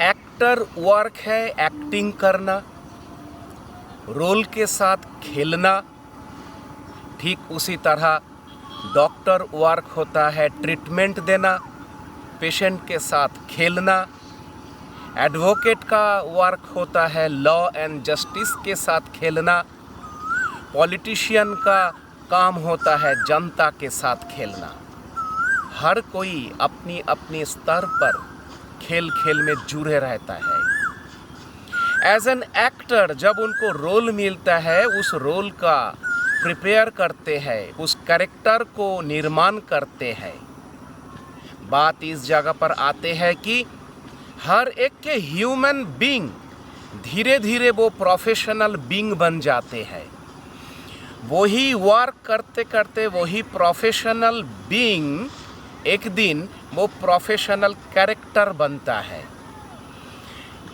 Actor work है acting करना, role के साथ खेलना। ठीक उसी तरह डॉक्टर वर्क होता है ट्रीटमेंट देना, पेशेंट के साथ खेलना। एडवोकेट का वर्क होता है लॉ एंड जस्टिस के साथ खेलना। पॉलिटिशियन का काम होता है जनता के साथ खेलना। हर कोई अपनी अपनी स्तर पर खेल खेल में जुड़े रहता है। एज एन एक्टर जब उनको रोल मिलता है उस रोल का प्रिपेयर करते हैं, उस कैरेक्टर को निर्माण करते हैं। बात इस जगह पर आते हैं कि हर एक के ह्यूमन बीइंग धीरे धीरे वो प्रोफेशनल बीइंग बन जाते हैं। वही वर्क करते करते वही प्रोफेशनल बीइंग एक दिन वो प्रोफेशनल कैरेक्टर बनता है।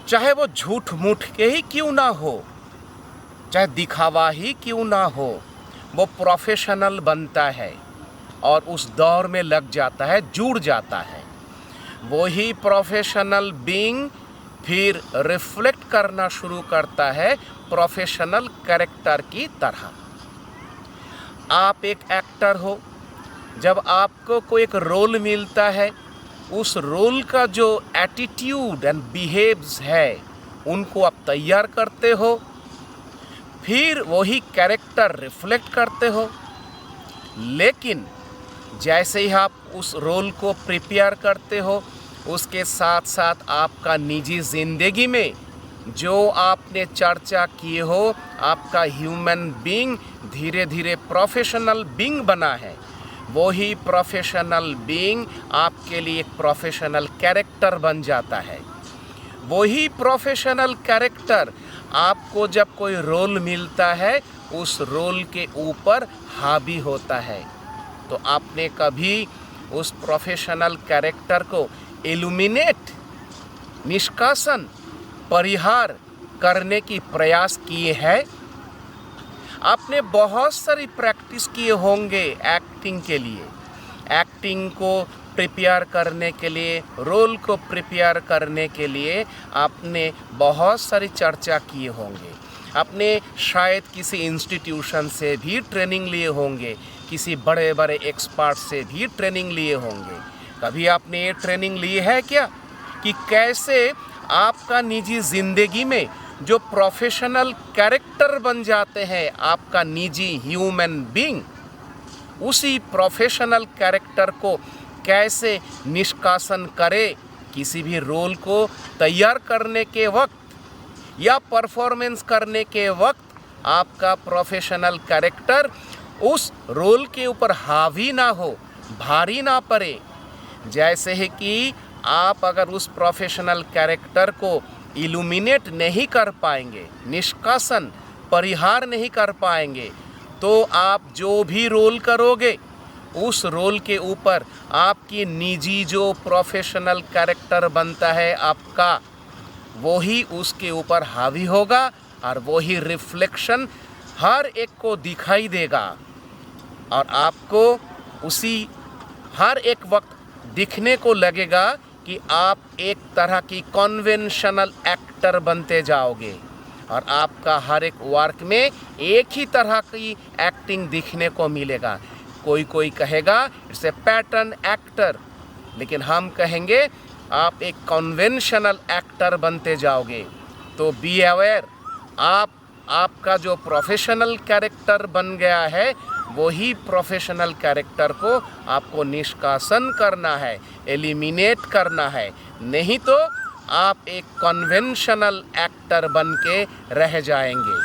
चाहे वो झूठ मूठ के ही क्यों ना हो, चाहे दिखावा ही क्यों ना हो, वो प्रोफेशनल बनता है और उस दौर में लग जाता है, जुड़ जाता है। वही प्रोफेशनल बीइंग फिर रिफ्लेक्ट करना शुरू करता है प्रोफेशनल कैरेक्टर की तरह। आप एक एक्टर हो, जब आपको कोई एक रोल मिलता है, उस रोल का जो एटीट्यूड एंड बिहेव्स है उनको आप तैयार करते हो, फिर वही कैरेक्टर रिफ्लेक्ट करते हो। लेकिन जैसे ही आप उस रोल को प्रिपेयर करते हो, उसके साथ साथ आपका निजी ज़िंदगी में जो आपने चर्चा किए हो, आपका ह्यूमन बीइंग धीरे धीरे प्रोफेशनल बीइंग बना है। वही प्रोफेशनल बीइंग आपके लिए एक प्रोफेशनल कैरेक्टर बन जाता है। वही प्रोफेशनल कैरेक्टर आपको जब कोई रोल मिलता है उस रोल के ऊपर हावी होता है। तो आपने कभी उस प्रोफेशनल कैरेक्टर को इल्यूमिनेट, निष्कासन, परिहार करने की प्रयास किए हैं? आपने बहुत सारी प्रैक्टिस किए होंगे एक्टिंग के लिए, एक्टिंग को प्रिपेयर करने के लिए, रोल को प्रिपेयर करने के लिए आपने बहुत सारी चर्चा किए होंगे। आपने शायद किसी इंस्टीट्यूशन से भी ट्रेनिंग लिए होंगे, किसी बड़े बड़े एक्सपर्ट से भी ट्रेनिंग लिए होंगे। कभी आपने ये ट्रेनिंग ली है क्या कि कैसे आपका निजी ज़िंदगी में जो प्रोफेशनल कैरेक्टर बन जाते हैं, आपका निजी ह्यूमन बीइंग, उसी प्रोफेशनल कैरेक्टर को कैसे निष्कासन करे किसी भी रोल को तैयार करने के वक्त या परफॉर्मेंस करने के वक्त आपका प्रोफेशनल कैरेक्टर उस रोल के ऊपर हावी ना हो, भारी ना पड़े। जैसे है कि आप अगर उस प्रोफेशनल कैरेक्टर को इल्यूमिनेट नहीं कर पाएंगे, निष्कासन, परिहार नहीं कर पाएंगे, तो आप जो भी रोल करोगे उस रोल के ऊपर आपकी निजी जो प्रोफेशनल कैरेक्टर बनता है आपका, वही उसके ऊपर हावी होगा और वही रिफ्लेक्शन हर एक को दिखाई देगा और आपको उसी हर एक वक्त दिखने को लगेगा कि आप एक तरह की कन्वेंशनल एक्टर बनते जाओगे और आपका हर एक वर्क में एक ही तरह की एक्टिंग दिखने को मिलेगा। कोई कहेगा इट्स ए पैटर्न एक्टर, लेकिन हम कहेंगे आप एक कन्वेंशनल एक्टर बनते जाओगे। तो बी अवेयर, आपका जो प्रोफेशनल कैरेक्टर बन गया है वही प्रोफेशनल कैरेक्टर को आपको निष्कासन करना है, एलिमिनेट करना है, नहीं तो आप एक कन्वेंशनल एक्टर बन के रह जाएंगे।